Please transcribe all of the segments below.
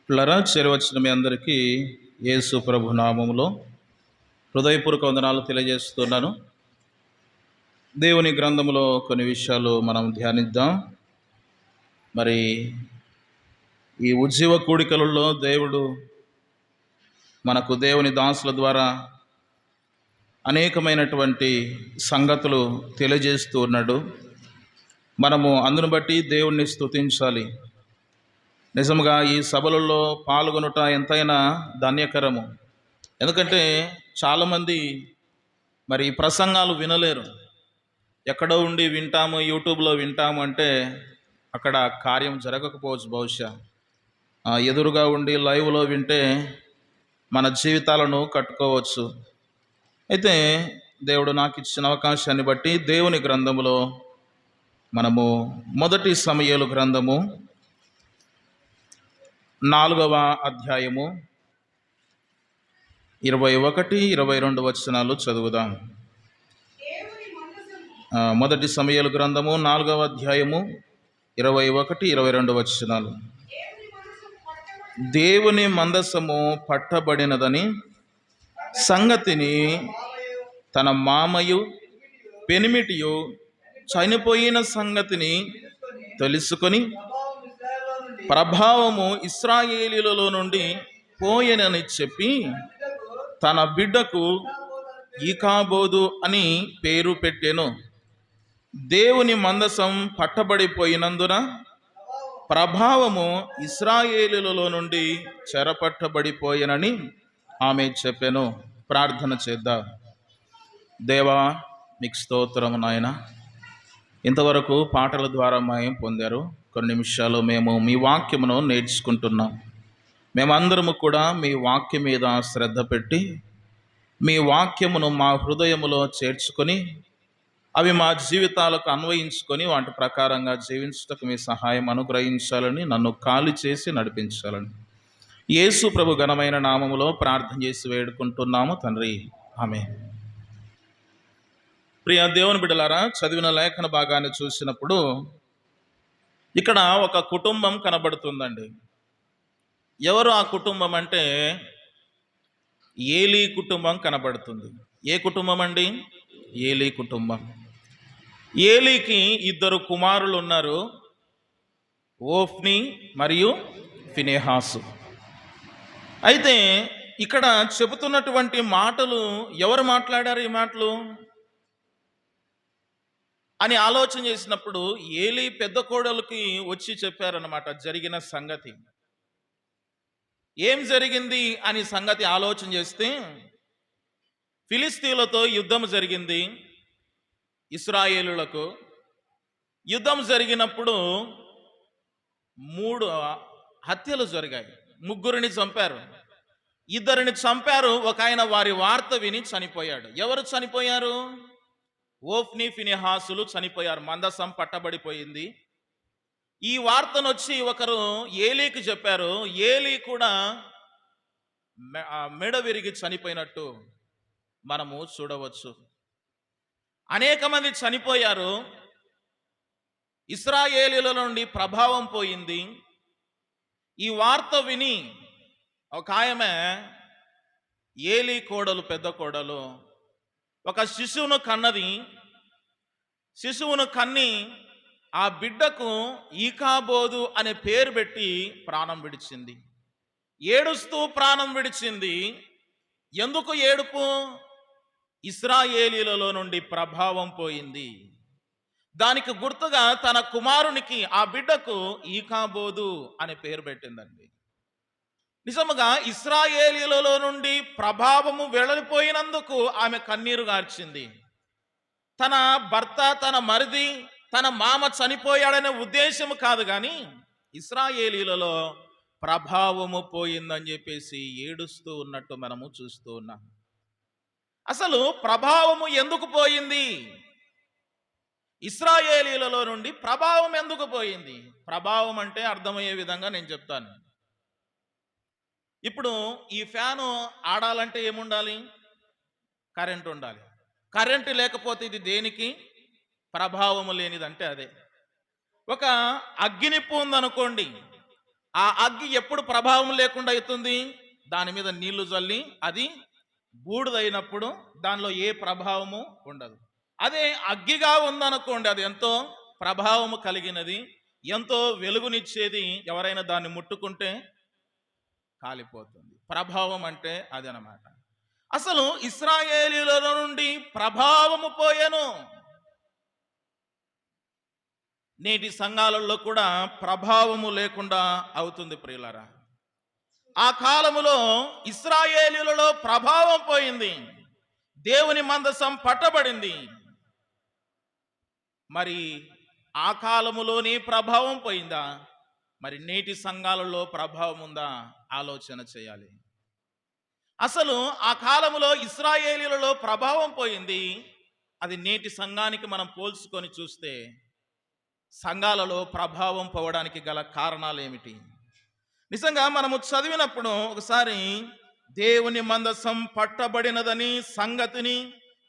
పిల్లరా చేరవచ్చిన మీ అందరికీ యేసు ప్రభు నామములో హృదయపూర్వక వందనాలు తెలియజేస్తున్నాను. దేవుని గ్రంథములో కొన్ని విషయాలు మనం ధ్యానిద్దాం. మరి ఈ ఉజ్జీవ కూడికలలో దేవుడు మనకు దేవుని దాసుల ద్వారా అనేకమైనటువంటి సంగతులు తెలియజేస్తూ ఉన్నాడు. మనము అందును బట్టి దేవుణ్ణి స్తుతించాలి. నిజంగా ఈ సభలలో పాల్గొనుట ఎంతైనా ధన్యకరము. ఎందుకంటే చాలామంది మరి ప్రసంగాలు వినలేరు. ఎక్కడో ఉండి వింటాము, యూట్యూబ్లో వింటాము అంటే అక్కడ కార్యం జరగకపోవచ్చు. బహుశా ఎదురుగా ఉండి లైవ్లో వింటే మన జీవితాలను కట్టుకోవచ్చు. అయితే దేవుడు నాకు ఇచ్చిన అవకాశాన్ని బట్టి దేవుని గ్రంథములో మనము మొదటి సమూయేలు గ్రంథము 4వ అధ్యాయము 21, 22 వచనాలు చదువుదాం. మొదటి సమూయేలు గ్రంథము 4వ అధ్యాయము 21, 22 వచనాలు. దేవుని మందసము పట్టబడినదని సంగతిని తన మామయు పెనిమిటియు చనిపోయిన సంగతిని తెలుసుకొని ప్రభావము ఇశ్రాయేలీయులలో నుండి పోయెనని చెప్పి తన బిడ్డకు ఈకాబోదు అని పేరు పెట్టెను. దేవుని మందసం పట్టబడిపోయినందున ప్రభావము ఇశ్రాయేలీయులలో నుండి చెరపట్టబడిపోయెనని ఆమె చెప్పెను. ప్రార్థన చేద్దాం. దేవా, మీకు స్తోత్రము నాయన. ఇంతవరకు పాటల ద్వారా మేము పొందారు. కొన్ని నిమిషాలు మేము మీ వాక్యమును నేర్చుకుంటున్నాం. మేమందరము కూడా మీ వాక్యం మీద శ్రద్ధ పెట్టి మీ వాక్యమును మా హృదయములో చేర్చుకొని అవి మా జీవితాలకు అన్వయించుకొని వాటి ప్రకారంగా జీవించుటకు మీ సహాయం అనుగ్రహించాలని, నన్ను ఖాళీ చేసి నడిపించాలని యేసు ప్రభు ఘనమైన నామములో ప్రార్థన చేసి వేడుకుంటున్నాము తండ్రి, ఆమేన్. ప్రియ దేవుని బిడ్డలారా, చదివిన లేఖన భాగాన్ని చూసినప్పుడు ఇక్కడ ఒక కుటుంబం కనబడుతుందండి. ఎవరు ఆ కుటుంబం అంటే ఏలీ కుటుంబం కనబడుతుంది. ఏ కుటుంబం అండి? ఏలీ కుటుంబం. ఏలీకి 2 కుమారులు ఉన్నారు, ఓఫ్ని మరియు ఫినెహాసు. అయితే ఇక్కడ చెబుతున్నటువంటి మాటలు ఎవరు మాట్లాడారు ఈ మాటలు అని ఆలోచన చేసినప్పుడు ఏలీ పెద్ద కోడలికి వచ్చి చెప్పారన్నమాట జరిగిన సంగతి. ఏం జరిగింది అని సంగతి ఆలోచన చేస్తే, ఫిలిస్తీన్లతో యుద్ధం జరిగింది. ఇశ్రాయేలులకు యుద్ధం జరిగినప్పుడు 3 హత్యలు జరిగాయి. 3 చంపారు, 2 చంపారు. ఒక ఆయన వారి వార్త విని చనిపోయాడు. ఎవరు చనిపోయారు? ఓఫ్ని ఫినెహాసులు చనిపోయారు. మందసం పట్టబడిపోయింది. ఈ వార్తను వచ్చి ఒకరు ఏలీకి చెప్పారు. ఏలీ కూడా మెడ విరిగి చనిపోయినట్టు మనము చూడవచ్చు. అనేక మంది చనిపోయారు. ఇశ్రాయేలీయుల నుండి ప్రభావం పోయింది. ఈ వార్త విని ఒక ఆమె, ఏలీ కోడలు, పెద్ద కోడలు, ఒక శిశువును కన్నది. శిశువును కన్ని ఆ బిడ్డకు ఈకాబోదు అనే పేరు పెట్టి ప్రాణం విడిచింది. ఏడుస్తూ ప్రాణం విడిచింది. ఎందుకు ఏడుపు? ఇశ్రాయేలీయులలో నుండి ప్రభావం పోయింది. దానికి గుర్తుగా తన కుమారునికి, ఆ బిడ్డకు ఈకాబోదు అనే పేరు పెట్టిందండి. నిజముగా ఇశ్రాయేలీయులలో నుండి ప్రభావము వెడలిపోయినందుకు ఆమె కన్నీరు గార్చింది. తన భర్త, తన మరిది, తన మామ చనిపోయాడనే ఉద్దేశము కాదు, కానీ ఇశ్రాయేలీయులలో ప్రభావము పోయిందని చెప్పేసి ఏడుస్తూ ఉన్నట్టు మనము చూస్తూ ఉన్నాం. అసలు ప్రభావము ఎందుకు పోయింది? ఇశ్రాయేలీయులలో నుండి ప్రభావం ఎందుకు పోయింది? ప్రభావం అంటే అర్థమయ్యే విధంగా నేను చెప్తాను. ఇప్పుడు ఈ ఫ్యాను ఆడాలంటే ఏముండాలి? కరెంటు ఉండాలి. కరెంటు లేకపోతే ఇది దేనికి? ప్రభావము లేనిదంటే అదే. ఒక అగ్గినిప్పు ఉందనుకోండి, ఆ అగ్గి ఎప్పుడు ప్రభావం లేకుండా అవుతుంది? దాని మీద నీళ్లు జల్లి అది బూడిదైనప్పుడు దానిలో ఏ ప్రభావము ఉండదు. అదే అగ్గిగా ఉందనుకోండి, అది ఎంతో ప్రభావము కలిగినది, ఎంతో వెలుగునిచ్చేది. ఎవరైనా దాన్ని ముట్టుకుంటే కాలిపోతుంది. ప్రభావం అంటే అదనమాట. అసలు ఇశ్రాయేలీయుల నుండి ప్రభావము పోయెను. నేటి సంఘాలలో కూడా ప్రభావము లేకుండా అవుతుంది ప్రియులారా. ఆ కాలములో ఇశ్రాయేలీయులలో ప్రభావం పోయింది, దేవుని మందసం పట్టబడింది. మరి ఆ కాలములోనే ప్రభావం పోయిందా? మరి నేటి సంఘాలలో ప్రభావం ఉందా? ఆలోచన చేయాలి. అసలు ఆ కాలములో ఇశ్రాయేలీయులలో ప్రభావం పోయింది. అది నేటి సంఘానికి మనం పోల్చుకొని చూస్తే సంఘాలలో ప్రభావం పోవడానికి గల కారణాలు ఏమిటి? నిజంగా మనము చదివినప్పుడు ఒకసారి దేవుని మందసం పట్టబడినదని సంగతిని,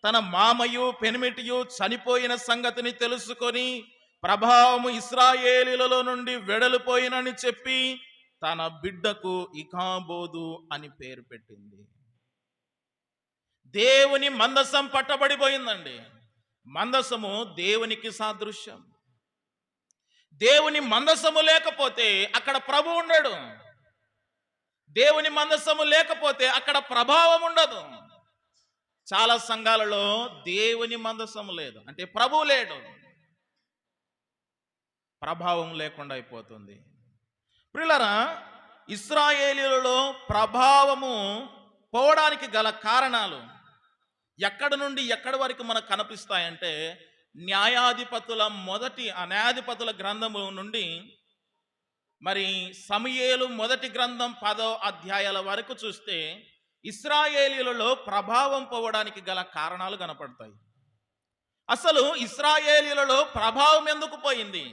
తన మామయు పెనిమిటియు చనిపోయిన సంగతిని తెలుసుకొని ప్రభావము ఇశ్రాయేలీలలో నుండి వెడలిపోయినని చెప్పి తన బిడ్డకు ఇకాబోదు అని పేరు పెట్టింది. దేవుని మందసం పట్టబడిపోయిందండి. మందసము దేవునికి సాదృశ్యం. దేవుని మందసము లేకపోతే అక్కడ ప్రభు ఉండడు. దేవుని మందసము లేకపోతే అక్కడ ప్రభావం ఉండదు. చాలా సంఘాలలో దేవుని మందసము లేదు, అంటే ప్రభు లేడు, ప్రభావం లేకుండా అయిపోతుంది. ప్రియులారా, ఇశ్రాయేలీయులలో ప్రభావము పోవడానికి గల కారణాలు ఎక్కడి నుండి ఎక్కడి వరకు మనకు కనిపిస్తాయంటే, న్యాయాధిపతుల గ్రంథము నుండి మరి సమూయేలు మొదటి గ్రంథం 10వ అధ్యాయాల వరకు చూస్తే ఇశ్రాయేలీయులలో ప్రభావం పోవడానికి గల కారణాలు కనపడతాయి. అసలు ఇశ్రాయేలీయులలో ప్రభావం ఎందుకు పోయింది?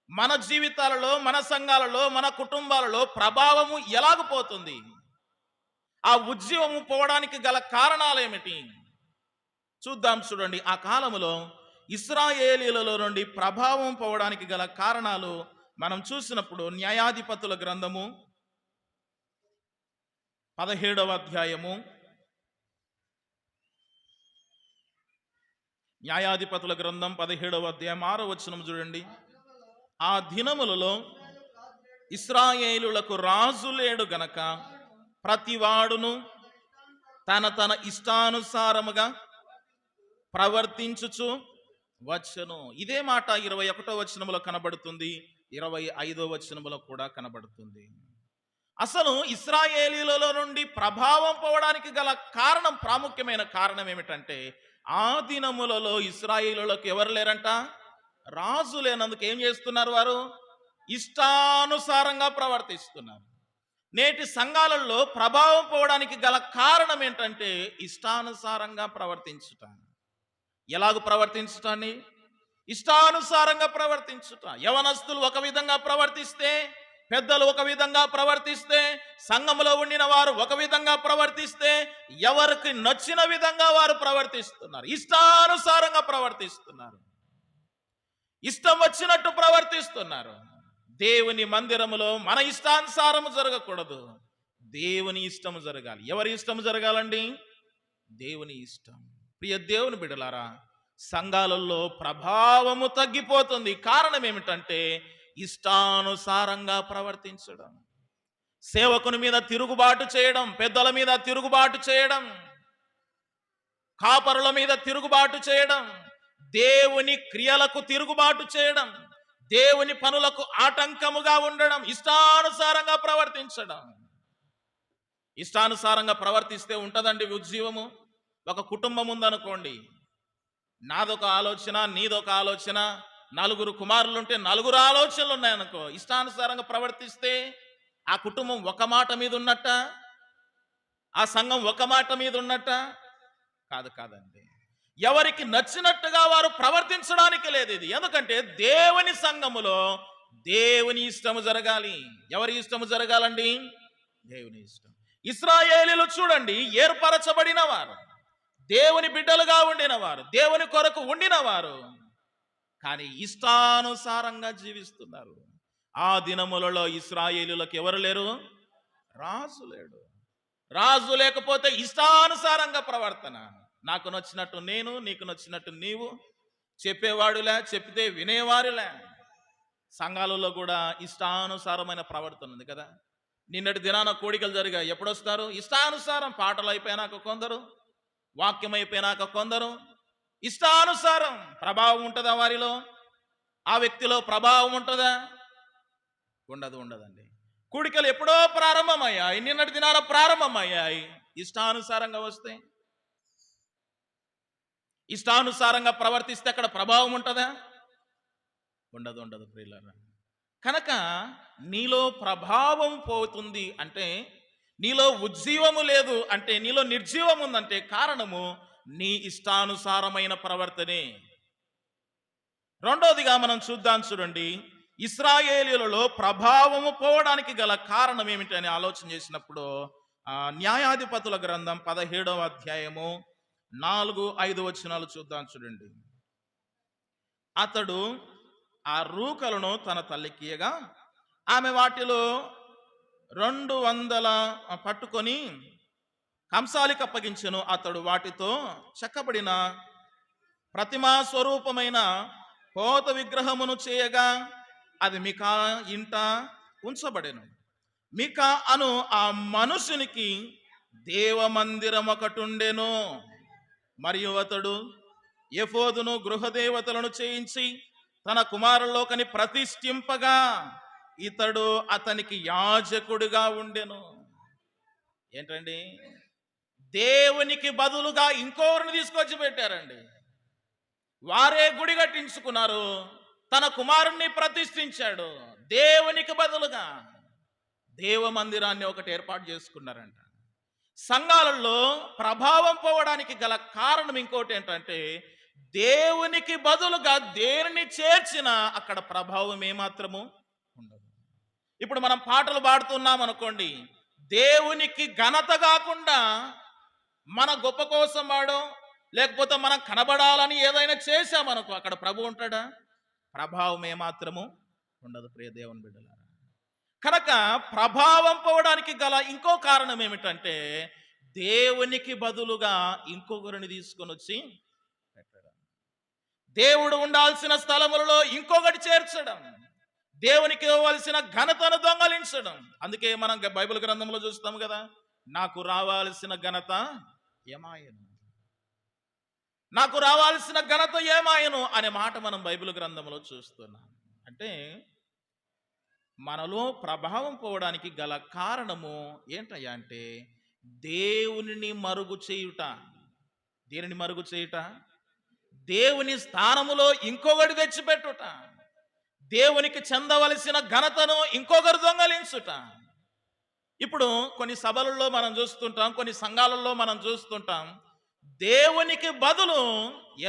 మన జీవితాలలో, మన సంఘాలలో, మన కుటుంబాలలో ప్రభావము ఎలాగపోతుంది? ఆ ఉద్యమము పోవడానికి గల కారణాలు ఏమిటి? చూద్దాం. చూడండి, ఆ కాలములో ఇశ్రాయేలీయులలో నుండి ప్రభావం పోవడానికి గల కారణాలు మనం చూసినప్పుడు న్యాయాధిపతుల గ్రంథము 17వ అధ్యాయము, న్యాయాధిపతుల గ్రంథం 17వ అధ్యాయం 6వ వచనం చూడండి. ఆ దినములలో ఇశ్రాయేలులకు రాజు లేడు గనక ప్రతివాడును తన తన ఇష్టానుసారముగా ప్రవర్తించుచు వచ్చును. ఇదే మాట 21వ వచనములో కనబడుతుంది, 25వ వచనములో కూడా కనబడుతుంది. అసలు ఇశ్రాయేలీయులలో నుండి ప్రభావం పోవడానికి గల కారణం, ప్రాముఖ్యమైన కారణం ఏమిటంటే, ఆ దినములలో ఇశ్రాయేలులకు ఎవరు లేరంట? రాజు లేనందుకు ఏం చేస్తున్నారు? వారు ఇష్టానుసారంగా ప్రవర్తిస్తున్నారు. నేటి సంఘాలలో ప్రభావం పోవడానికి గల కారణం ఏంటంటే ఇష్టానుసారంగా ప్రవర్తించుట. ఎలాగ ప్రవర్తించుటాన్ని? ఇష్టానుసారంగా ప్రవర్తించుట. యవనస్తులు ఒక విధంగా ప్రవర్తిస్తే, పెద్దలు ఒక విధంగా ప్రవర్తిస్తే, సంఘములో ఉండిన వారు ఒక విధంగా ప్రవర్తిస్తే, ఎవరికి నచ్చిన విధంగా వారు ప్రవర్తిస్తున్నారు. ఇష్టానుసారంగా ప్రవర్తిస్తున్నారు, ఇష్టం వచ్చినట్టు ప్రవర్తిస్తున్నారు. దేవుని మందిరములో మన ఇష్టానుసారము జరగకూడదు, దేవుని ఇష్టము జరగాలి. ఎవరి ఇష్టము జరగాలండి? దేవుని ఇష్టం. ప్రియ దేవుని బిడ్డలారా, సంఘాలలో ప్రభావము తగ్గిపోతుంది. కారణం ఏమిటంటే ఇష్టానుసారంగా ప్రవర్తించడం, సేవకుని మీద తిరుగుబాటు చేయడం, పెద్దల మీద తిరుగుబాటు చేయడం, కాపరుల మీద తిరుగుబాటు చేయడం, దేవుని క్రియలకు తిరుగుబాటు చేయడం, దేవుని పనులకు ఆటంకముగా ఉండడం, ఇష్టానుసారంగా ప్రవర్తించడం. ఇష్టానుసారంగా ప్రవర్తిస్తే ఉంటుందండి ఉజ్జీవము. ఒక కుటుంబం ఉందనుకోండి, నాదొక ఆలోచన, నీదొక ఆలోచన, నలుగురు కుమారులుంటే నలుగురు ఆలోచనలు ఉన్నాయనుకో, ఇష్టానుసారంగా ప్రవర్తిస్తే ఆ కుటుంబం ఒక మాట మీద ఉన్నట్ట, ఆ సంఘం ఒక మాట మీద ఉన్నట్ట? కాదండి. ఎవరికి నచ్చినట్టుగా వారు ప్రవర్తించడానికి లేదు ఇది. ఎందుకంటే దేవుని సంఘములో దేవుని ఇష్టము జరగాలి. ఎవరి ఇష్టము జరగాలండి? దేవుని ఇష్టం. ఇశ్రాయేలీయులు చూడండి, ఏర్పరచబడిన వారు, దేవుని బిడ్డలుగా ఉండిన వారు, దేవుని కొరకు ఉండిన వారు, కానీ ఇష్టానుసారంగా జీవిస్తున్నారు. ఆ దినములలో ఇశ్రాయేలులకు ఎవరు లేరు? రాజు లేడు. రాజు లేకపోతే ఇష్టానుసారంగా ప్రవర్తన. నాకు నచ్చినట్టు నేను, నీకు నచ్చినట్టు నీవు, చెప్పేవాడులే, చెప్తే వినేవారులే. సంఘాలలో కూడా ఇష్టానుసారమైన ప్రవర్తన ఉంది కదా. నిన్నటి దినాన కోడికలు జరిగాయి. ఎప్పుడొస్తారు? ఇష్టానుసారం. పాటలు అయిపోయినాక కొందరు, వాక్యం అయిపోయినాక కొందరు. ఇష్టానుసారం. ప్రభావం ఉంటుందా వారిలో? ఆ వ్యక్తిలో ప్రభావం ఉంటుందా? ఉండదండి. కూడికలు ఎప్పుడో ప్రారంభమయ్యాయి, నిన్నటి దినాన ప్రారంభమయ్యాయి. ఇష్టానుసారంగా వస్తే, ఇష్టానుసారంగా ప్రవర్తిస్తే అక్కడ ప్రభావం ఉంటుందా? ఉండదు ప్రియులారా. కనుక నీలో ప్రభావం పోతుంది అంటే, నీలో ఉజ్జీవము లేదు అంటే, నీలో నిర్జీవం ఉందంటే కారణము నీ ఇష్టానుసారమైన ప్రవర్తనే. రెండోదిగా మనం చూడండి, ఇశ్రాయేలీయులలో ప్రభావము పోవడానికి గల కారణం ఏమిటని ఆలోచన చేసినప్పుడు న్యాయాధిపతుల గ్రంథం 17వ అధ్యాయము 4-5 వచనాలు చూడండి. అతడు ఆ రూకలను తన తల్లికి ఇయ్యగా, ఆమె వాటిలో 200 పట్టుకొని కంసాలికి అప్పగించెను. అతడు వాటితో చెక్కబడిన ప్రతిమా స్వరూపమైన పోత విగ్రహమును చేయగా అది మికా ఇంట ఉంచబడెను. మికా అను ఆ మనుషునికి దేవమందిరం ఒకటుండెను. మరియు అతడు ఎఫోదును గృహదేవతలను చేయించి తన కుమారుల్లోకని ప్రతిష్ఠింపగా ఇతడు అతనికి యాజకుడిగా ఉండెను. ఏంటండి? దేవునికి బదులుగా ఇంకోరిని తీసుకొచ్చి పెట్టారండి. వారే గుడి కట్టించుకున్నారు, తన కుమారుణ్ణి ప్రతిష్ఠించాడు. దేవునికి బదులుగా దేవ మందిరాన్ని ఒకటి ఏర్పాటు చేసుకున్నారంట. సంఘాలలో ప్రభావం పోవడానికి గల కారణం ఇంకోటి ఏంటంటే, దేవునికి బదులుగా దేనిని చేర్చినా అక్కడ ప్రభావం ఏమాత్రము ఉండదు. ఇప్పుడు మనం పాటలు పాడుతున్నాం అనుకోండి, దేవునికి ఘనత కాకుండా మన గొప్ప కోసం వాడో, లేకపోతే మనం కనబడాలని ఏదైనా చేశామనుకో, అక్కడ ప్రభు ఉంటాడా? ప్రభావం ఏమాత్రము ఉండదు ప్రియ దేవుని బిడ్డలారా. కనుక ప్రభావం పోవడానికి గల ఇంకో కారణం ఏమిటంటే, దేవునికి బదులుగా ఇంకొకరిని తీసుకొని వచ్చి పెట్టడం, దేవుడు ఉండాల్సిన స్థలములలో ఇంకొకటి చేర్చడం, దేవునికి ఇవ్వవలసిన ఘనతను దొంగలించడం. అందుకే మనం బైబిల్ గ్రంథంలో చూస్తాం కదా, నాకు రావాల్సిన ఘనత ఏమాయను, నాకు రావాల్సిన ఘనత ఏమాయను అనే మాట మనం బైబిల్ గ్రంథంలో చూస్తున్నాం. అంటే మనలో ప్రభావం పోవడానికి గల కారణము ఏంటయ్యా అంటే, దేవునిని మరుగు చేయుట. దేనిని మరుగు చేయుట? దేవుని స్థానములో ఇంకొకటి తెచ్చిపెట్టుట, దేవునికి చెందవలసిన ఘనతను ఇంకొకరు దొంగలించుట. ఇప్పుడు కొన్ని సభలలో మనం చూస్తుంటాం, కొన్ని సంఘాలలో మనం చూస్తుంటాం, దేవునికి బదులు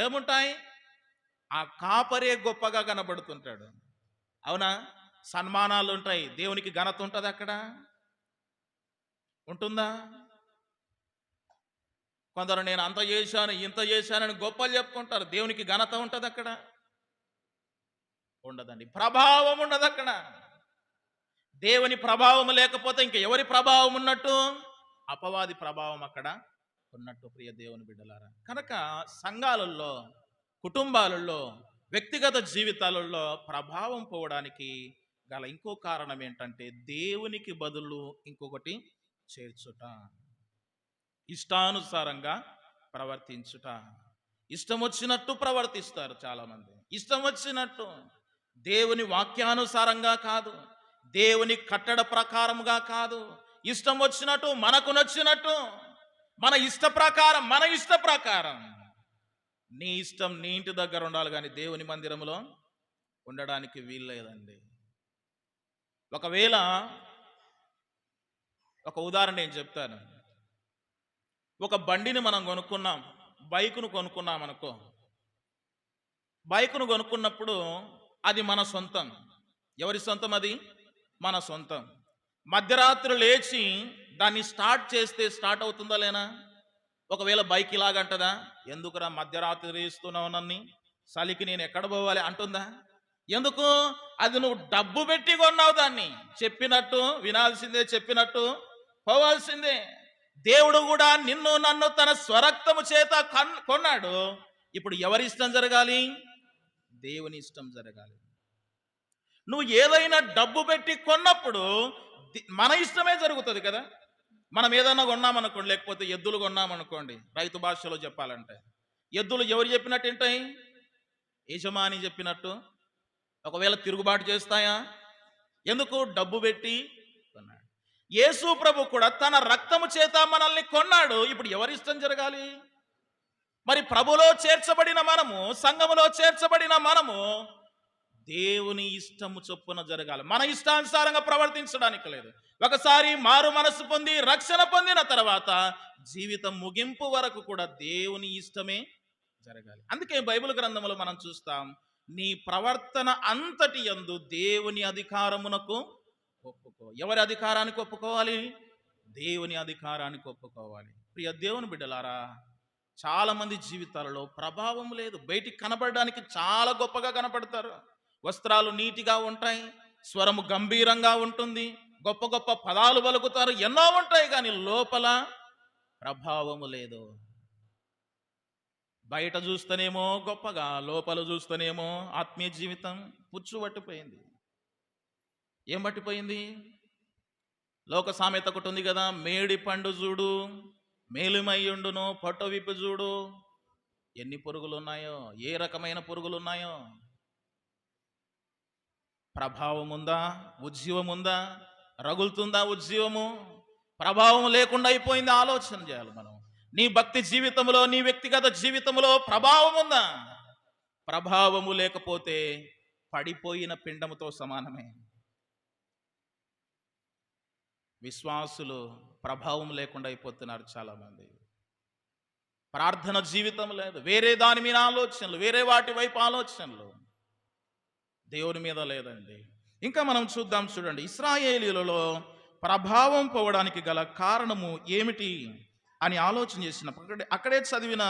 ఏముంటాయి? ఆ కాపరే గొప్పగా కనబడుతుంటాడు. అవునా? సన్మానాలు ఉంటాయి, దేవునికి ఘనత ఉంటుంది అక్కడ? ఉంటుందా? కొందరు నేను అంత చేశాను ఇంత చేశానని గొప్పలు చెప్పుకుంటారు, దేవునికి ఘనత ఉంటుంది అక్కడ? ఉండదండి. ప్రభావం ఉండదు అక్కడ. దేవుని ప్రభావం లేకపోతే ఇంక ఎవరి ప్రభావం ఉన్నట్టు? అపవాది ప్రభావం అక్కడ ఉన్నట్టు ప్రియ దేవుని బిడ్డలారా. కనుక సంఘాలలో, కుటుంబాలలో, వ్యక్తిగత జీవితాలలో ప్రభావం పోవడానికి గల ఇంకో కారణం ఏంటంటే, దేవునికి బదులు ఇంకొకటి చేర్చుట, ఇష్టానుసారంగా ప్రవర్తించుట. ఇష్టం వచ్చినట్టు ప్రవర్తిస్తారు చాలామంది, ఇష్టం వచ్చినట్టు, దేవుని వాక్యానుసారంగా కాదు, దేవుని కట్టడ ప్రకారంగా కాదు, ఇష్టం వచ్చినట్టు, మనకు నచ్చినట్టు, మన ఇష్ట ప్రకారం. నీ ఇష్టం నీ ఇంటి దగ్గర ఉండాలి కానీ దేవుని మందిరంలో ఉండడానికి వీల్లేదండి. ఒకవేళ ఒక ఉదాహరణ నేను చెప్తాను. ఒక బండిని మనం కొనుక్కున్నాం, బైకును కొనుక్కున్నాం అనుకో. బైకును కొనుక్కున్నప్పుడు అది మన సొంతం. ఎవరి సొంతం? అది మన సొంతం. మధ్యరాత్రి లేచి దాన్ని స్టార్ట్ చేస్తే స్టార్ట్ అవుతుందా లేనా? ఒకవేళ బైక్ ఇలాగంటదా, ఎందుకురా మధ్యరాత్రి ఇస్తున్నావు నన్ను, చలికి నేను ఎక్కడ పోవాలి అంటుందా? ఎందుకు? అది నువ్వు డబ్బు పెట్టి కొన్నావు దాన్ని. చెప్పినట్టు వినాల్సిందే, చెప్పినట్టు పోవాల్సిందే. దేవుడు కూడా నిన్ను నన్ను తన స్వరక్తము చేత కొన్నాడు. ఇప్పుడు ఎవరి ఇష్టం జరగాలి? దేవుని ఇష్టం జరగాలి. నువ్వు ఏదైనా డబ్బు పెట్టి కొన్నప్పుడు మన ఇష్టమే జరుగుతుంది కదా. మనం ఏదైనా కొన్నామనుకోండి, లేకపోతే ఎద్దులు కొన్నామనుకోండి, రైతు భాషలో చెప్పాలంటే ఎద్దులు ఎవరు చెప్పినట్టు ఏంటాయి? యజమాని చెప్పినట్టు. ఒకవేళ తిరుగుబాటు చేస్తాయా? ఎందుకు? డబ్బు పెట్టి కొన్నాడు. యేసు ప్రభు కూడా తన రక్తము చేత మనల్ని కొన్నాడు. ఇప్పుడు ఎవరి ఇష్టం జరగాలి? మరి ప్రభులో చేర్చబడిన మనము, సంఘములో చేర్చబడిన మనము దేవుని ఇష్టము చొప్పున జరగాలి. మన ఇష్టానుసారంగా ప్రవర్తించడానికి లేదు. ఒకసారి మారు మనసు పొంది రక్షణ పొందిన తర్వాత జీవితం ముగింపు వరకు కూడా దేవుని ఇష్టమే జరగాలి. అందుకే బైబిల్ గ్రంథంలో మనం చూస్తాం, నీ ప్రవర్తన అంతటి యందు దేవుని అధికారమునకు ఒప్పుకో. ఎవరి అధికారానికి ఒప్పుకోవాలి? దేవుని అధికారానికి ఒప్పుకోవాలి. ప్రియ దేవుని బిడ్డలారా, చాలా మంది జీవితాలలో ప్రభావం లేదు. బయటికి కనబడడానికి చాలా గొప్పగా కనపడతారు. వస్త్రాలు నీటిగా ఉంటాయి, స్వరము గంభీరంగా ఉంటుంది, గొప్ప గొప్ప పదాలు పలుకుతారు, ఎన్నో ఉంటాయి, కానీ లోపల ప్రభావము లేదు. బయట చూస్తేనేమో గొప్పగా, లోపల చూస్తేనేమో ఆత్మీయ జీవితం పుచ్చు పట్టిపోయింది. ఏం పట్టిపోయింది? లోక సామెత ఒకటి ఉంది కదా, మేడి పండు చూడు మేలుమయ్యుండును, పొట్ట విప్పి చూడు ఎన్ని పురుగులు ఉన్నాయో, ఏ రకమైన పురుగులు ఉన్నాయో. ప్రభావం ఉందా? ఉజ్జీవం ఉందా? రగులుతుందా ఉజ్జీవము? ప్రభావం లేకుండా అయిపోయింది. ఆలోచన చేయాలి మనం. నీ భక్తి జీవితంలో, నీ వ్యక్తిగత జీవితంలో ప్రభావం ఉందా? ప్రభావము లేకపోతే పడిపోయిన పిండముతో సమానమే. విశ్వాసులు ప్రభావం లేకుండా అయిపోతున్నారు చాలామంది. ప్రార్థన జీవితం లేదు, వేరే దాని మీద ఆలోచనలు, వేరే వాటి వైపు ఆలోచనలు, దేవుని మీద లేదండి. ఇంకా మనం చూడండి, ఇశ్రాయేలీయులలో ప్రభావం పోవడానికి గల కారణము ఏమిటి అని ఆలోచన చేసినప్పుడు అక్కడే చదివిన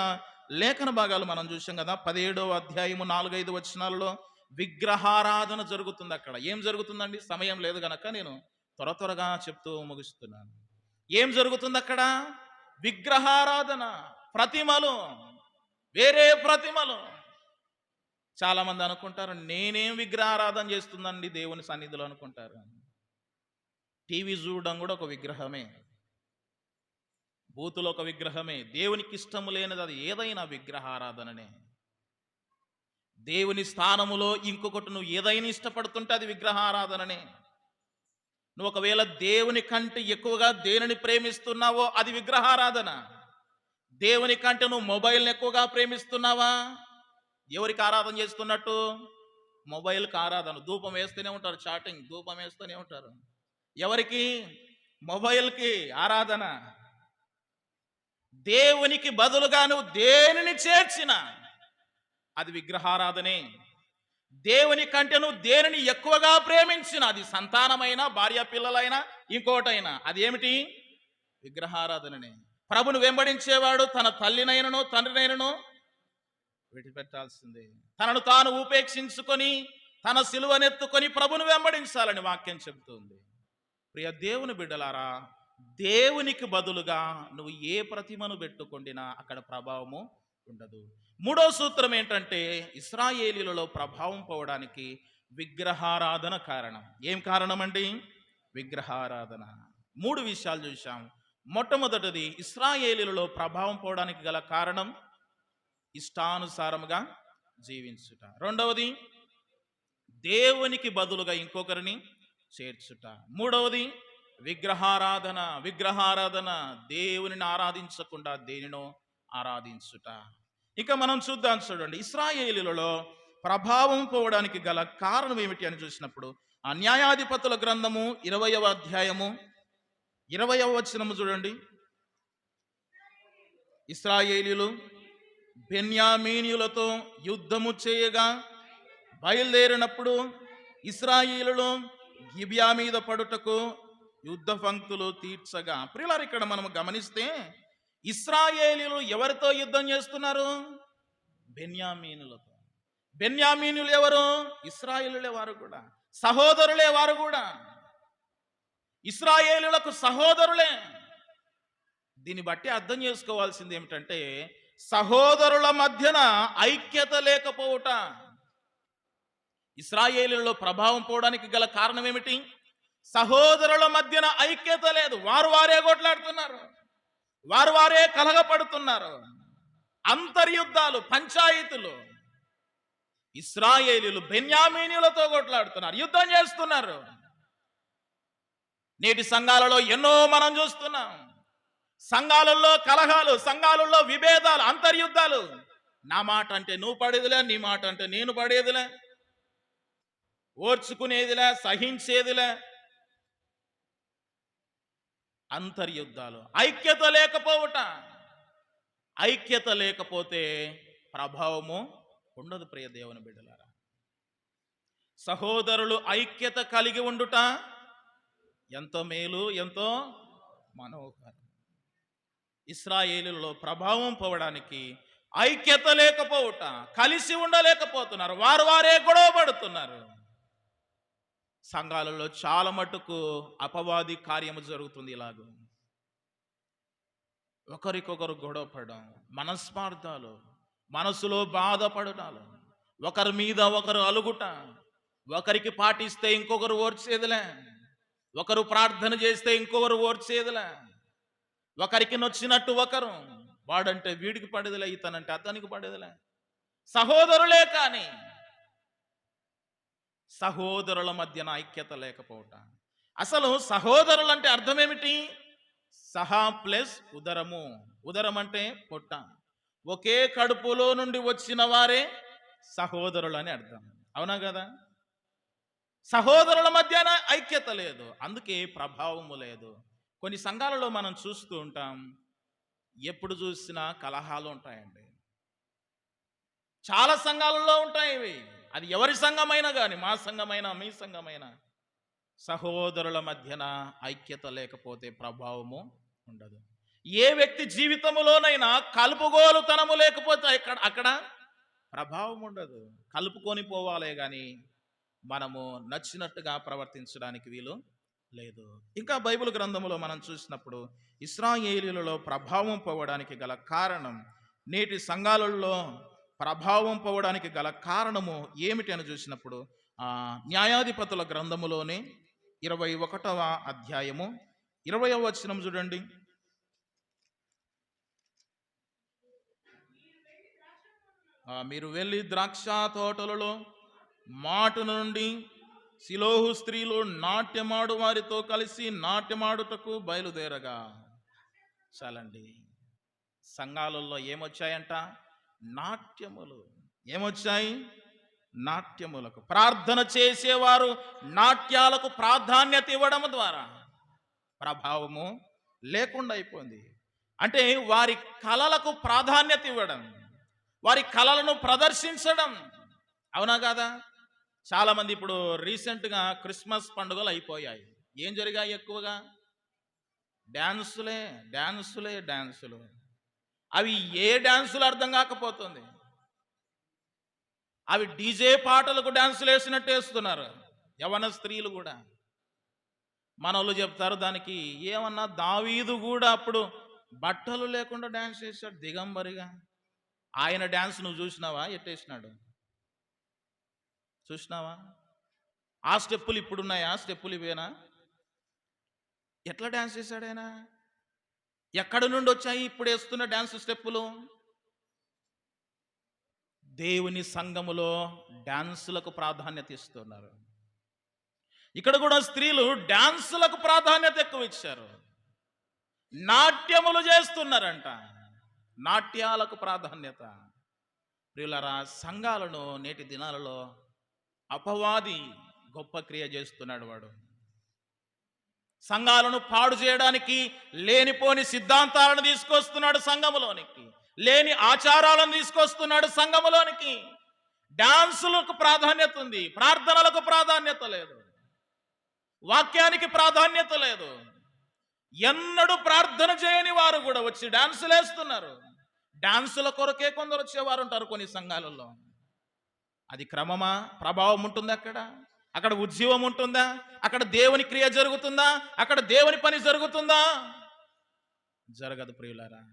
లేఖన భాగాలు మనం చూసాం కదా. 17వ అధ్యాయము 4-5 వచనాలలో విగ్రహారాధన జరుగుతుంది. అక్కడ ఏం జరుగుతుందండి? సమయం లేదు గనక నేను త్వరగా చెప్తూ ముగిస్తున్నాను. ఏం జరుగుతుంది అక్కడ? విగ్రహారాధన, ప్రతిమలు, వేరే ప్రతిమలు. చాలా మంది అనుకుంటారు, నేనేం విగ్రహారాధన చేస్తుందండి దేవుని సన్నిధిలో అనుకుంటారు. టీవీ చూడడం కూడా ఒక విగ్రహమే, బూతులు ఒక విగ్రహమే. దేవునికి ఇష్టము లేనిది అది ఏదైనా విగ్రహారాధననే. దేవుని స్థానములో ఇంకొకటి నువ్వు ఏదైనా ఇష్టపడుతుంటే అది విగ్రహారాధననే. నువ్వు ఒకవేళ దేవుని కంటే ఎక్కువగా దేనిని ప్రేమిస్తున్నావో అది విగ్రహారాధన. దేవుని కంటే నువ్వు మొబైల్ని ఎక్కువగా ప్రేమిస్తున్నావా? ఎవరికి ఆరాధన చేస్తున్నట్టు? మొబైల్కి ఆరాధన. ధూపం వేస్తూనే ఉంటారు, చాటింగ్, ధూపం వేస్తూనే ఉంటారు. ఎవరికి? మొబైల్కి ఆరాధన. దేవునికి బదులుగా నువ్వు దేనిని చేర్చినా అది విగ్రహారాధనే. దేవుని కంటే నువ్వు దేనిని ఎక్కువగా ప్రేమించిన, అది సంతానమైనా, భార్య పిల్లలైనా, ఇంకోటైనా, అది ఏమిటి? విగ్రహారాధననే. ప్రభును వెంబడించేవాడు తన తల్లినైనను తండ్రినైనను విడిపెట్టాల్సిందే. తనను తాను ఉపేక్షించుకొని తన సిలువనెత్తుకొని ప్రభును వెంబడించాలని వాక్యం చెబుతుంది. ప్రియ దేవుని బిడ్డలారా, దేవునికి బదులుగా నువ్వు ఏ ప్రతిమను పెట్టుకొండినా అక్కడ ప్రభావము ఉండదు. మూడో సూత్రం ఏంటంటే, ఇశ్రాయేలీలలో ప్రభావం పోవడానికి విగ్రహారాధన కారణం. ఏం కారణం అండి? విగ్రహారాధన. 3 విషయాలు చూశాం. మొట్టమొదటిది, ఇశ్రాయేలీలలో ప్రభావం పోవడానికి గల కారణం ఇష్టానుసారముగా జీవించుట. రెండవది, దేవునికి బదులుగా ఇంకొకరిని చేర్చుట. మూడవది, విగ్రహారాధన. విగ్రహారాధన, దేవునిని ఆరాధించకుండా దేనినో ఆరాధించుట. ఇక మనం చూడండి, ఇశ్రాయేలీలలో ప్రభావం పోవడానికి గల కారణం ఏమిటి అని చూసినప్పుడు, ఆ న్యాయాధిపతుల గ్రంథము 20వ అధ్యాయము 20వ వచనము చూడండి. ఇశ్రాయేలీయులు బెన్యామీనీయులతో యుద్ధము చేయగా బయలుదేరినప్పుడు ఇశ్రాయేలీయులు గిబియా మీద పడుటకు యుద్ధ పంక్తులు తీర్చగా. ప్రియులారా, ఇక్కడ మనం గమనిస్తే ఇశ్రాయేలీయులు ఎవరితో యుద్ధం చేస్తున్నారు? బెన్యామీనులతో. బెన్యామీనులు ఎవరు? ఇశ్రాయేలులే వారు కూడా, సహోదరులే వారు కూడా, ఇశ్రాయేలులకు సహోదరులే. దీన్ని బట్టి అర్థం చేసుకోవాల్సింది ఏమిటంటే, సహోదరుల మధ్యన ఐక్యత లేకపోవుట. ఇశ్రాయేలులో ప్రభావం పోవడానికి గల కారణం ఏమిటి? సహోదరుల మధ్యన ఐక్యత లేదు. వారు వారే కొట్లాడుతున్నారు, వారు వారే కలగపడుతున్నారు. అంతర్యుద్ధాలు, పంచాయతీలు. ఇశ్రాయేలీయులు బెన్యామీనీయులతో కొట్లాడుతున్నారు, యుద్ధం చేస్తున్నారు. నేటి సంఘాలలో ఎన్నో మనం చూస్తున్నాం. సంఘాలలో కలహాలు, సంఘాలలో విభేదాలు, అంతర్యుద్ధాలు. నా మాట అంటే నువ్వు పడేదిలే, నీ మాట అంటే నేను పడేదిలే, ఓర్చుకునేదిలే, సహించేదిలే. అంతర్యుద్ధాలు. ఐక్యత లేకపోవట. ఐక్యత లేకపోతే ప్రభావము ఉండదు. ప్రియ దేవుని బిడ్డలారా, సహోదరులు ఐక్యత కలిగి ఉండుట ఎంతో మేలు, ఎంతో మనోహరం. ఇశ్రాయేలులో ప్రభావం పోవడానికి ఐక్యత లేకపోవట, కలిసి ఉండలేకపోతున్నారు, వారు వారే గొడవ పడుతున్నారు. సంఘాలలో చాలా మటుకు అపవాది కార్యము జరుగుతుంది. ఇలాగ ఒకరికొకరు గొడవ పడడం, మనస్పార్థాలు, మనసులో బాధపడటాలు, ఒకరి మీద ఒకరు అలుగుట, ఒకరికి పాటిస్తే ఇంకొకరు ఓర్చేదిలే, ఒకరు ప్రార్థన చేస్తే ఇంకొకరు ఓర్చేదిలే, ఒకరికి నొచ్చినట్టు ఒకరు, వాడంటే వీడికి పడేదిలే, ఇతనంటే అతనికి పడేదిలే. సహోదరులే కానీ సహోదరుల మధ్యన ఐక్యత లేకపోవటం. అసలు సహోదరులు అంటే అర్థం ఏమిటి? సహా ప్లస్ ఉదరము. ఉదరం అంటే పొట్ట. ఒకే కడుపులో నుండి వచ్చిన వారే సహోదరులు అని అర్థం. అవునా కదా? సహోదరుల మధ్యన ఐక్యత లేదు, అందుకే ప్రభావము లేదు. కొన్ని సంఘాలలో మనం చూస్తూ ఉంటాం, ఎప్పుడు చూసినా కలహాలు ఉంటాయండి. చాలా సంఘాలలో ఉంటాయి ఇవి. అది ఎవరి సంఘమైనా కానీ, మా సంఘమైనా మీ సంఘమైనా, సహోదరుల మధ్యన ఐక్యత లేకపోతే ప్రభావము ఉండదు. ఏ వ్యక్తి జీవితంలోనైనా కలుపుగోలుతనము లేకపోతే అక్కడ ప్రభావం ఉండదు. కలుపుకొని పోవాలే కానీ మనము నచ్చినట్టుగా ప్రవర్తించడానికి వీలు లేదు. ఇంకా బైబిల్ గ్రంథములో మనం చూసినప్పుడు ఇశ్రాయేలీయులలో ప్రభావం పోవడానికి గల కారణం, నేటి సంఘాలలో ప్రభావం పోవడానికి గల కారణము ఏమిటి అని చూసినప్పుడు, న్యాయాధిపతుల గ్రంథములోనే 21వ అధ్యాయము 20వ వచనం చూడండి. మీరు వెళ్ళి ద్రాక్ష తోటలలో మాటు నుండి సిలోహు స్త్రీలు నాట్యమాడు వారితో కలిసి నాట్యమాడుటకు బయలుదేరగా. చాలండి, సంఘాలలో ఏమొచ్చాయంట? నాట్యములు. ఏమొచ్చాయి? నాట్యములకు. ప్రార్థన చేసేవారు నాట్యాలకు ప్రాధాన్యత ఇవ్వడం ద్వారా ప్రభావము లేకుండా అయిపోయింది. అంటే వారి కళలకు ప్రాధాన్యత ఇవ్వడం, వారి కళలను ప్రదర్శించడం. అవునా కాదా? చాలామంది ఇప్పుడు రీసెంట్గా క్రిస్మస్ పండుగలు అయిపోయాయి. ఏం జరిగాయి? ఎక్కువగా డ్యాన్సులే, డ్యాన్సులే, డ్యాన్సులు. అవి ఏ డ్యాన్సులు అర్థం కాకపోతుంది. అవి డీజే పాటలకు డ్యాన్సులు వేసినట్టు వేస్తున్నారు యవన స్త్రీలు కూడా. మనోళ్ళు చెప్తారు దానికి ఏమన్నా, దావీదు కూడా అప్పుడు బట్టలు లేకుండా డ్యాన్స్ చేశాడు దిగంబరిగా. ఆయన డ్యాన్స్ నువ్వు చూసినావా? ఎట్టేసినాడు చూసినావా? ఆ స్టెప్పులు ఇప్పుడున్నాయా? స్టెప్పులు ఇవేనా? ఎట్లా డ్యాన్స్ చేశాడు ఆయన? ఎక్కడి నుండి వచ్చాయి ఇప్పుడు వేస్తున్న డ్యాన్స్ స్టెప్పులు? దేవుని సంఘములో డ్యాన్సులకు ప్రాధాన్యత ఇస్తున్నారు. ఇక్కడ కూడా స్త్రీలు డ్యాన్సులకు ప్రాధాన్యత ఎక్కువ ఇచ్చారు. నాట్యములు చేస్తున్నారంట, నాట్యాలకు ప్రాధాన్యత. ప్రియులారా, సంఘాలను నేటి దినాలలో అపవాది గొప్ప క్రియ చేస్తున్నాడు. వాడు సంఘాలను పాడు చేయడానికి లేనిపోని సిద్ధాంతాలను తీసుకొస్తున్నాడు సంఘములోనికి, లేని ఆచారాలను తీసుకొస్తున్నాడు సంఘములోనికి. డాన్సులకు ప్రాధాన్యత ఉంది, ప్రార్థనలకు ప్రాధాన్యత లేదు, వాక్యానికి ప్రాధాన్యత లేదు. ఎన్నడూ ప్రార్థన చేయని వారు కూడా వచ్చి డాన్సులు వేస్తున్నారు. డాన్సుల కొరకే కొందరు వచ్చేవారు ఉంటారు కొన్ని సంఘాలలో. అది క్రమమా? ప్రభావం ఉంటుంది అక్కడ? అక్కడ ఉజ్జీవం ఉంటుందా? అక్కడ దేవుని క్రియ జరుగుతుందా? అక్కడ దేవుని పని జరుగుతుందా? జరగదు ప్రియులారా.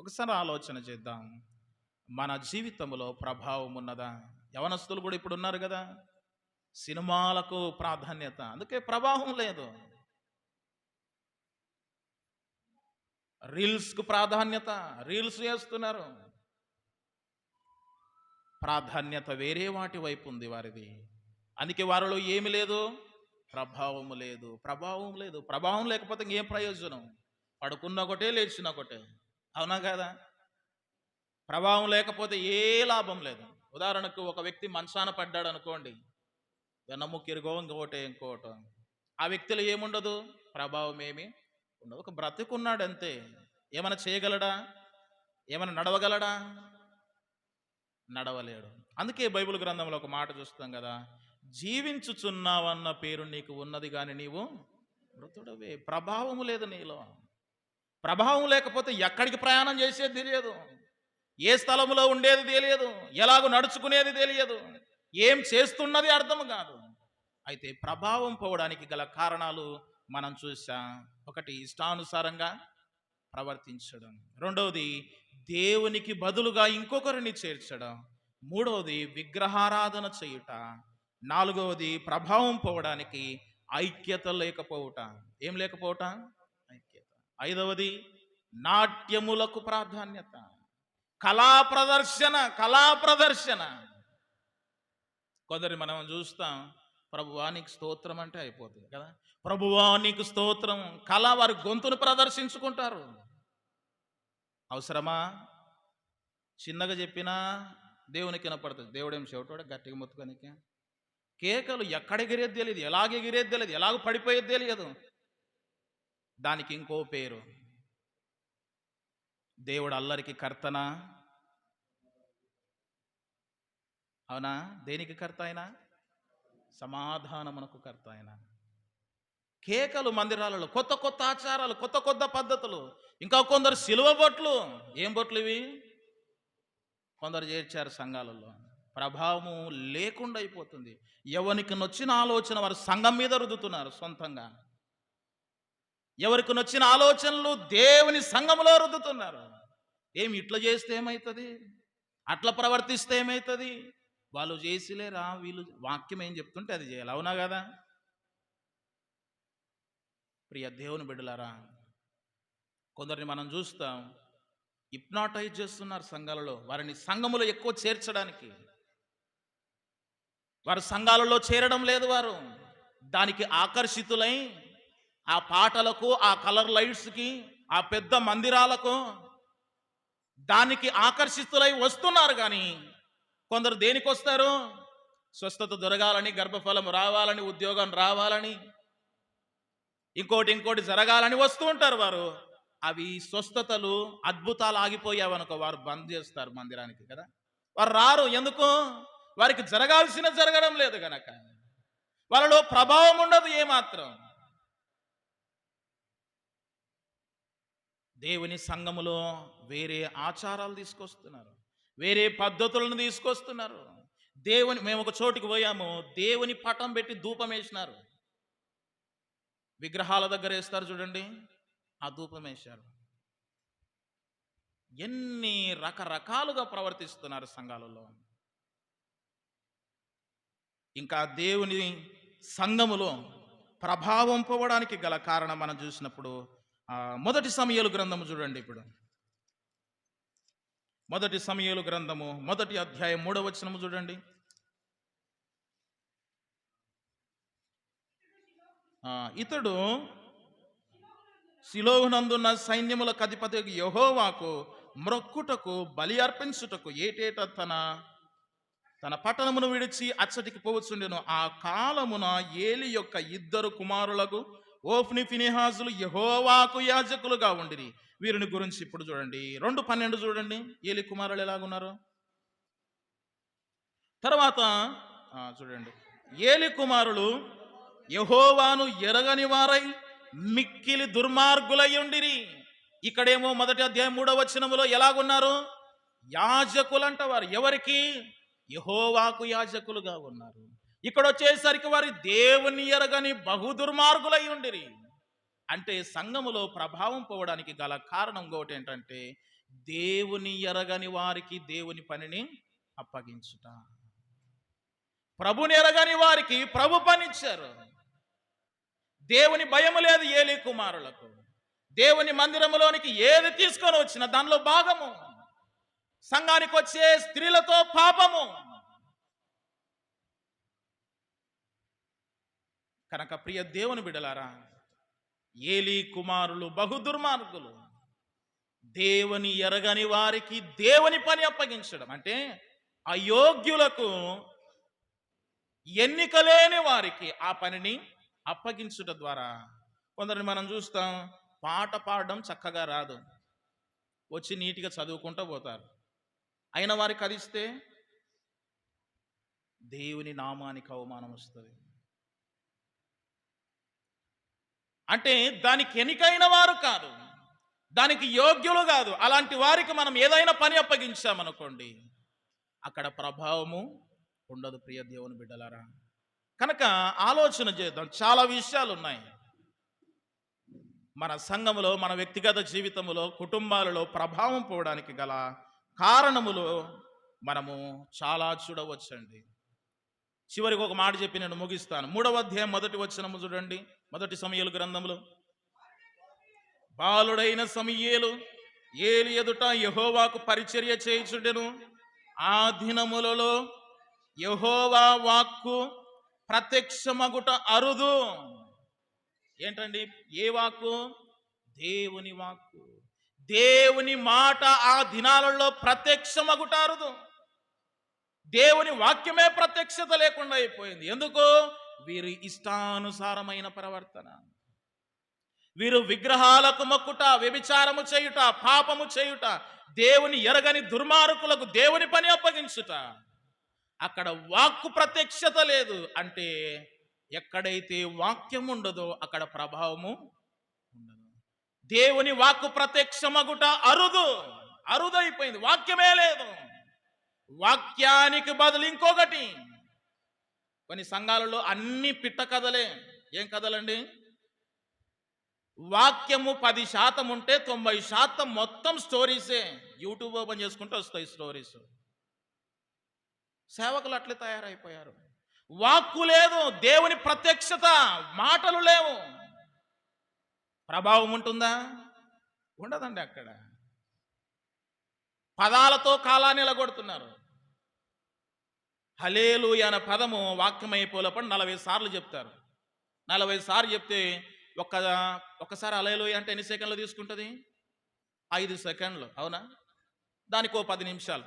ఒకసారి ఆలోచన చేద్దాం. మన జీవితంలో ప్రభావం ఉన్నదా? యవనస్తులు కూడా ఇప్పుడు ఉన్నారు కదా, సినిమాలకు ప్రాధాన్యత, అందుకే ప్రభావం లేదు. రీల్స్కు ప్రాధాన్యత, రీల్స్ చేస్తున్నారు. ప్రాధాన్యత వేరే వాటి వైపు ఉంది వారిది. అందుకే వారిలో ఏమి లేదు? ప్రభావము లేదు. ప్రభావం లేదు. ప్రభావం లేకపోతే ఇంకేం ప్రయోజనం? పడుకున్న ఒకటే, లేచిన ఒకటే. అవునా కదా? ప్రభావం లేకపోతే ఏ లాభం లేదు. ఉదాహరణకు ఒక వ్యక్తి మంచాన పడ్డాడు అనుకోండి, వెన్నముక్కిరుగో ఇంకోటో. ఆ వ్యక్తిలో ఏముండదు? ప్రభావం ఏమి ఉండదు. ఒక బ్రతుకున్నాడు అంతే. ఏమైనా చేయగలడా? ఏమైనా నడవగలడా? నడవలేడు. అందుకే బైబిల్ గ్రంథంలో ఒక మాట చూస్తాం కదా, జీవించుచున్నావన్న పేరు నీకు ఉన్నది కానీ నీవు మృతుడవే. ప్రభావము లేదు నీలో. ప్రభావం లేకపోతే ఎక్కడికి ప్రయాణం చేసేది తెలియదు, ఏ స్థలంలో ఉండేది తెలియదు, ఎలాగో నడుచుకునేది తెలియదు, ఏం చేస్తున్నది అర్థం కాదు. అయితే ప్రభావం పోవడానికి గల కారణాలు మనం చూసాం. ఒకటి, ఇష్టానుసారంగా ప్రవర్తించడం. రెండవది, దేవునికి బదులుగా ఇంకొకరిని చేర్చడం. మూడవది, విగ్రహారాధన చేయుట. నాలుగవది, ప్రభావం పోవడానికి ఐక్యత లేకపోవట. ఏం లేకపోవట? ఐక్యత. ఐదవది, నాట్యములకు ప్రాధాన్యత, కళా ప్రదర్శన. కొందరు మనం చూస్తాం, ప్రభువా నీకు స్తోత్రం అంటే అయిపోతుంది కదా, ప్రభువా నీకు స్తోత్రం. కళ, వారి గొంతును ప్రదర్శించుకుంటారు. అవసరమా? చిన్నగా చెప్పినా దేవునికి వినపడుతుంది. దేవుడేం చెవిటోడ గట్టిగా మొత్తుకోనికి. కేకలు ఎక్కడ ఎగిరేది తెలియదు, ఎలాగ ఎగిరేది తెలియదు, ఎలాగ పడిపోయేది తెలియదు. దానికి ఇంకో పేరు, దేవుడు అల్లరికి కర్తనా? అవునా? దేనికి కర్త అయినా? సమాధానమునకు కర్త అయినా. కేకలు మందిరాలలో, కొత్త కొత్త ఆచారాలు, కొత్త కొత్త పద్ధతులు. ఇంకా కొందరు సిలువ బొట్లు. ఏం బొట్లు ఇవి? కొందరు చేర్చారు సంఘాలలో. ప్రభావము లేకుండా అయిపోతుంది. ఎవరికి నొచ్చిన ఆలోచన వారు సంఘం మీద రుద్దుతున్నారు సొంతంగా. ఎవరికి నొచ్చిన ఆలోచనలు దేవుని సంఘములో రుద్దుతున్నారు. ఏమి ఇట్లా చేస్తే ఏమవుతుంది, అట్లా ప్రవర్తిస్తే ఏమవుతుంది, వాళ్ళు చేసిలేరా, వీళ్ళు వాక్యం ఏం చెప్తుంటే అది చేయాలి. అవునా కదా? ప్రియ దేవుని బిడ్డలారా, కొందరిని మనం చూస్తాం, హిప్నాటైజ్ చేస్తున్నారు సంఘాలలో. వారిని సంఘములో ఎక్కువ చేర్చడానికి. వారు సంఘాలలో చేరడం లేదు. వారు దానికి ఆకర్షితులై ఆ పాటలకు, ఆ కలర్ లైట్స్కి, ఆ పెద్ద మందిరాలకు దానికి ఆకర్షితులై వస్తున్నారు. కానీ కొందరు దేనికి వస్తారు? స్వస్థత దొరకాలని, గర్భఫలం రావాలని, ఉద్యోగం రావాలని, ఇంకోటి జరగాలని వస్తూ ఉంటారు వారు. అవి స్వస్థతలు, అద్భుతాలు ఆగిపోయావనుకో వారు బంద్ చేస్తారు మందిరానికి కదా. వారు రారు. ఎందుకు? వారికి జరగాల్సిన జరగడం లేదు గనక. వాళ్ళలో ప్రభావం ఉండదు ఏమాత్రం. దేవుని సంఘములో వేరే ఆచారాలు తీసుకొస్తున్నారు, వేరే పద్ధతులను తీసుకొస్తున్నారు. మేము ఒక చోటుకి పోయాము, దేవుని పటం పెట్టి ధూపం వేసినారు. విగ్రహాల దగ్గర వేస్తారు చూడండి, ఆ ధూపం వేశారు. ఎన్ని రకరకాలుగా ప్రవర్తిస్తున్నారు సంఘాలలో. ఇంకా దేవుని సంఘములో ప్రభావం పోవడానికి గల కారణం మనం చూసినప్పుడు మొదటి సమూయేలు గ్రంథము చూడండి. ఇప్పుడు మొదటి సమూయేలు గ్రంథము 1వ అధ్యాయం 3వ వచనము చూడండి. ఇతడు షిలోహునందున్న సైన్యములకు అధిపతి యెహోవాకు మ్రొక్కుటకు, బలి అర్పించుటకు ఏటేట తన పట్టణమును విడిచి అచ్చటికి పోవచ్చుండెను. ఆ కాలమున ఏలి యొక్క 2 కుమారులకు ఓఫ్ని ఫినెహాసులు యెహోవాకు యాజకులుగా ఉండిరి. వీరిని గురించి ఇప్పుడు చూడండి. 2:12 చూడండి, ఏలి కుమారులు ఎలాగున్నారు. తర్వాత చూడండి, ఏలి కుమారులు యెహోవాను ఎరగని వారై మిక్కిలి దుర్మార్గులై ఉండిరి. ఇక్కడేమో 1వ అధ్యాయం 3వ వచనములో ఎలాగున్నారు? యాజకులంట వారు. ఎవరికి? యెహోవాకు యాజకులుగా ఉన్నారు. ఇక్కడ వచ్చేసరికి వారి దేవుని ఎరగని బహు దుర్మార్గులై ఉండిరి. అంటే సంఘములో ప్రభావం పోవడానికి గల కారణం ఇంకోటి ఏంటంటే, దేవుని ఎరగని వారికి దేవుని పనిని అప్పగించుట. ప్రభుని ఎరగని వారికి ప్రభు పనిచ్చారు. దేవుని భయము లేదు ఏలీ కుమారులకు. దేవుని మందిరములోనికి ఏది తీసుకొని వచ్చినా దానిలో భాగము. సంఘానికి వచ్చే స్త్రీలతో పాపము. కనుక ప్రియ దేవుని బిడ్డలారా, ఏలీ కుమారులు బహు దుర్మార్గులు. దేవుని ఎరగని వారికి దేవుని పని అప్పగించడం అంటే, అయోగ్యులకు, ఎన్నిక లేని వారికి ఆ పనిని అప్పగించుట ద్వారా కొందరిని మనం చూస్తాం, పాట పాడడం చక్కగా రాదు, వచ్చి నీట్గా చదువుకుంటూ పోతారు. అయిన వారికి కదిస్తే దేవుని నామానికి అవమానం వస్తుంది. అంటే దానికి ఎన్నికైన వారు కాదు, దానికి యోగ్యులు కాదు. అలాంటి వారికి మనం ఏదైనా పని అప్పగించామనుకోండి, అక్కడ ప్రభావము ఉండదు. ప్రియ దేవుని బిడ్డలారా, కనుక ఆలోచన చేద్దాం. చాలా విషయాలు ఉన్నాయి మన సంఘములో, మన వ్యక్తిగత జీవితంలో, కుటుంబాలలో ప్రభావం పోవడానికి గల కారణములు మనము చాలా చూడవచ్చండి. చివరికి ఒక మాట చెప్పి నేను ముగిస్తాను. 3వ అధ్యాయం 1వ వచనము చూడండి. 1 సమూయేలు గ్రంథంలో, బాలుడైన సమూయేలు ఏలి ఎదుట యెహోవాకు పరిచర్య చేయుచుండెను. ఆ దినములలో యెహోవా వాక్కు ప్రత్యక్షమగుట అరుదు. ఏంటండి ఏ వాక్కు? దేవుని వాక్కు. దేవుని మాట ఆ దినాలలో ప్రత్యక్షమగుట అరుదు. దేవుని వాక్యమే ప్రత్యక్షత లేకుండా అయిపోయింది. ఎందుకు? వీరి ఇష్టానుసారమైన ప్రవర్తన, వీరు విగ్రహాలకు మొక్కుట, వ్యభిచారము చేయుట, పాపము చేయుట, దేవుని ఎరగని దుర్మార్గులకు దేవుని పని అప్పగించుట. అక్కడ వాక్కు ప్రత్యక్షత లేదు. అంటే ఎక్కడైతే వాక్యం ఉండదో అక్కడ ప్రభావము ఉండదు. దేవుని వాక్కు ప్రత్యక్షమగుట అరుదు, అరుదైపోయింది. వాక్యమే లేదు. వాక్యానికి బదులు ఇంకొకటి. కొన్ని సంఘాలలో అన్ని పిట్ట కథలే. ఏం కథలండి? వాక్యము 10% ఉంటే 90% మొత్తం స్టోరీసే. యూట్యూబ్ ఓపెన్ చేసుకుంటే వస్తాయి స్టోరీస్. సేవకులు అట్లే తయారైపోయారు. వాక్కు లేదు, దేవుని ప్రత్యక్షత, మాటలు లేవు. ప్రభావం ఉంటుందా? ఉండదండి. అక్కడ పదాలతో కాలాన్ని నిలగొడుతున్నారు. హల్లెలూయా అనే పదము వాక్యమైపోలేపడి 40 సార్లు చెప్తారు. 40 సార్లు చెప్తే ఒక్కసారి హల్లెలూయా అంటే ఎన్ని సెకండ్లు తీసుకుంటుంది? 5 సెకండ్లు. అవునా? దానికి 10 నిమిషాలు.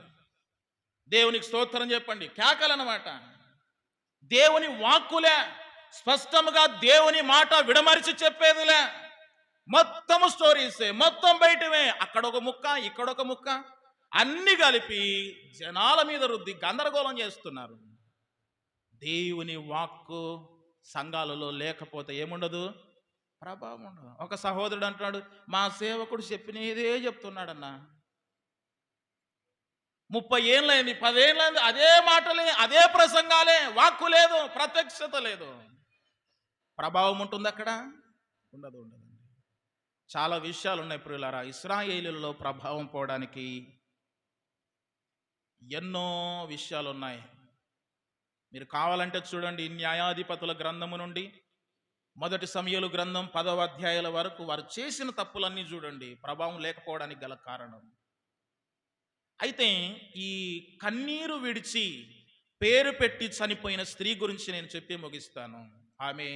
దేవునికి స్తోత్రం చెప్పండి, కేకలన్నమాట. దేవుని వాక్కులే, స్పష్టంగా దేవుని మాట విడమరిచి చెప్పేదిలే. మొత్తము స్టోరీసే, మొత్తం బయటమే. అక్కడొక ముక్క, ఇక్కడొక ముక్క, అన్ని కలిపి జనాల మీద రుద్ది గందరగోళం చేస్తున్నారు. దేవుని వాక్కు సంఘాలలో లేకపోతే ఏముండదు? ప్రభావం ఉండదు. ఒక సహోదరుడు అంటున్నాడు, మా సేవకుడు చెప్పినదే చెప్తున్నాడన్నా. 30 ఏళ్ళైంది, 10 ఏళ్ళైంది, అదే మాటలే, అదే ప్రసంగాలే. వాక్కు లేదు, ప్రత్యక్షత లేదు. ప్రభావం ఉంటుంది అక్కడ? ఉండదు, ఉండదు. చాలా విషయాలు ఉన్నాయి ప్రియులారా. ఇశ్రాయేలులో ప్రభావం పోవడానికి ఎన్నో విషయాలు ఉన్నాయి. మీరు కావాలంటే చూడండి, న్యాయాధిపతుల గ్రంథము నుండి 1 సమూయేలు గ్రంథం 10వ అధ్యాయాల వరకు వారు చేసిన తప్పులన్నీ చూడండి. ప్రభావం లేకపోవడానికి గల కారణం. అయితే ఈ కన్నీరు విడిచి పేరు పెట్టి చనిపోయిన స్త్రీ గురించి నేను చెప్పి ముగిస్తాను. ఆమె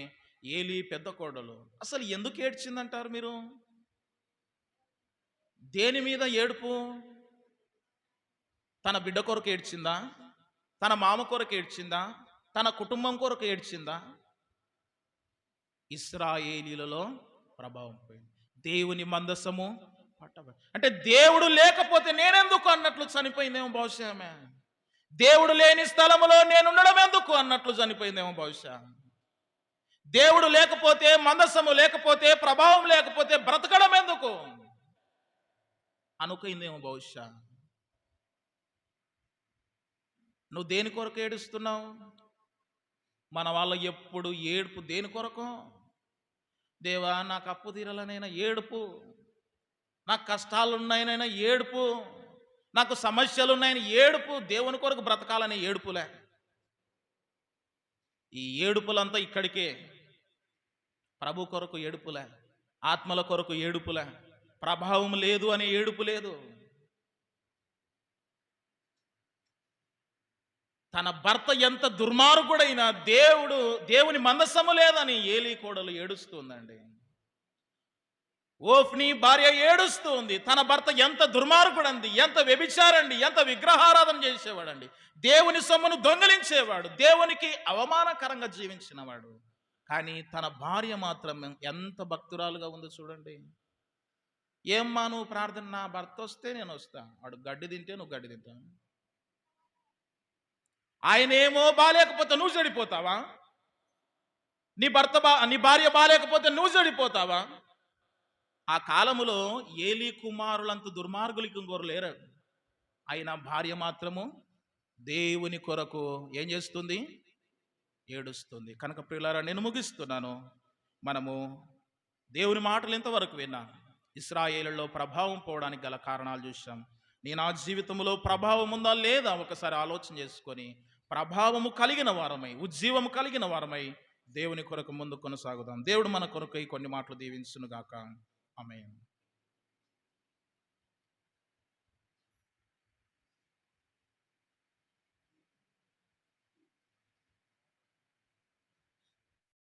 ఏలీ పెద్ద కోడలు. అసలు ఎందుకు ఏడ్చిందంటారు మీరు? దేని మీద ఏడుపు? తన బిడ్డ కొరకు ఏడ్చిందా? తన మామ కొరకు ఏడ్చిందా? తన కుటుంబం కొరకు ఏడ్చిందా? ఇశ్రాయేలీలలో ప్రభావం పోయింది. దేవుని మందసము అంటే దేవుడు లేకపోతే నేనెందుకు అన్నట్లు చనిపోయిందేమో బహుశా. దేవుడు లేని స్థలములో నేనుండడం ఎందుకు అన్నట్లు చనిపోయిందేమో బహుశా. దేవుడు లేకపోతే, మందసము లేకపోతే, ప్రభావం లేకపోతే బ్రతకడం ఎందుకు అనుకుందేమో బహుశా. నువ్వు దేని కొరకు ఏడుస్తున్నావు? మన వాళ్ళ ఎప్పుడు ఏడుపు దేని కొరకు? దేవా నాకు అప్పు తీరాలనైనా ఏడుపు, నాకు కష్టాలున్నాయనైనా ఏడుపు, నాకు సమస్యలున్నాయని ఏడుపు, దేవుని కొరకు బ్రతకాలనే ఏడుపులే. ఈ ఏడుపులంతా ఇక్కడికే. ప్రభు కొరకు ఏడుపులే, ఆత్మల కొరకు ఏడుపులే, ప్రభావం లేదు అనే ఏడుపు లేదు. తన భర్త ఎంత దుర్మార్గుడైనా దేవుని మందసము లేదని ఏలీ కోడలు ఏడుస్తుందండి. ఓఫ్ని భార్య ఏడుస్తుంది. తన భర్త ఎంత దుర్మార్గుడండి, ఎంత వ్యభిచారండి, ఎంత విగ్రహారాధన చేసేవాడండి, దేవుని సొమ్మును దొంగిలించేవాడు, దేవునికి అవమానకరంగా జీవించినవాడు. కానీ తన భార్య మాత్రం ఎంత భక్తురాలుగా ఉందో చూడండి. ఏమ్మా నువ్వు ప్రార్థన, నా భర్త వస్తే నేను వస్తా, వాడు గడ్డి తింటే నువ్వు గడ్డి తింటావు, ఆయనేమో బాలేకపోతే నువ్వు చెడిపోతావా? నీ భార్య బాలేకపోతే నువ్వు చెడిపోతావా? ఆ కాలములో ఏలీ కుమారులంత దుర్మార్గులకి ఇంకోరు లేరు. అయినా భార్య మాత్రము దేవుని కొరకు ఏం చేస్తుంది? ఏడుస్తుంది. కనుక ప్రియులారా, నేను ముగిస్తున్నాను. మనము దేవుని మాటలు ఇంతవరకు విన్నాం. ఇశ్రాయేలులో ప్రభావం పోవడానికి గల కారణాలు చూసాం. నా జీవితంలో ప్రభావం ఉందా లేదా ఒకసారి ఆలోచన చేసుకొని ప్రభావము కలిగిన వారమై, ఉజ్జీవము కలిగిన వారమై దేవుని కొరకు ముందు కొనసాగుదాం. దేవుడు మన కొరకు కొన్ని మాటలు దీవించును గాక. ఆమేన్.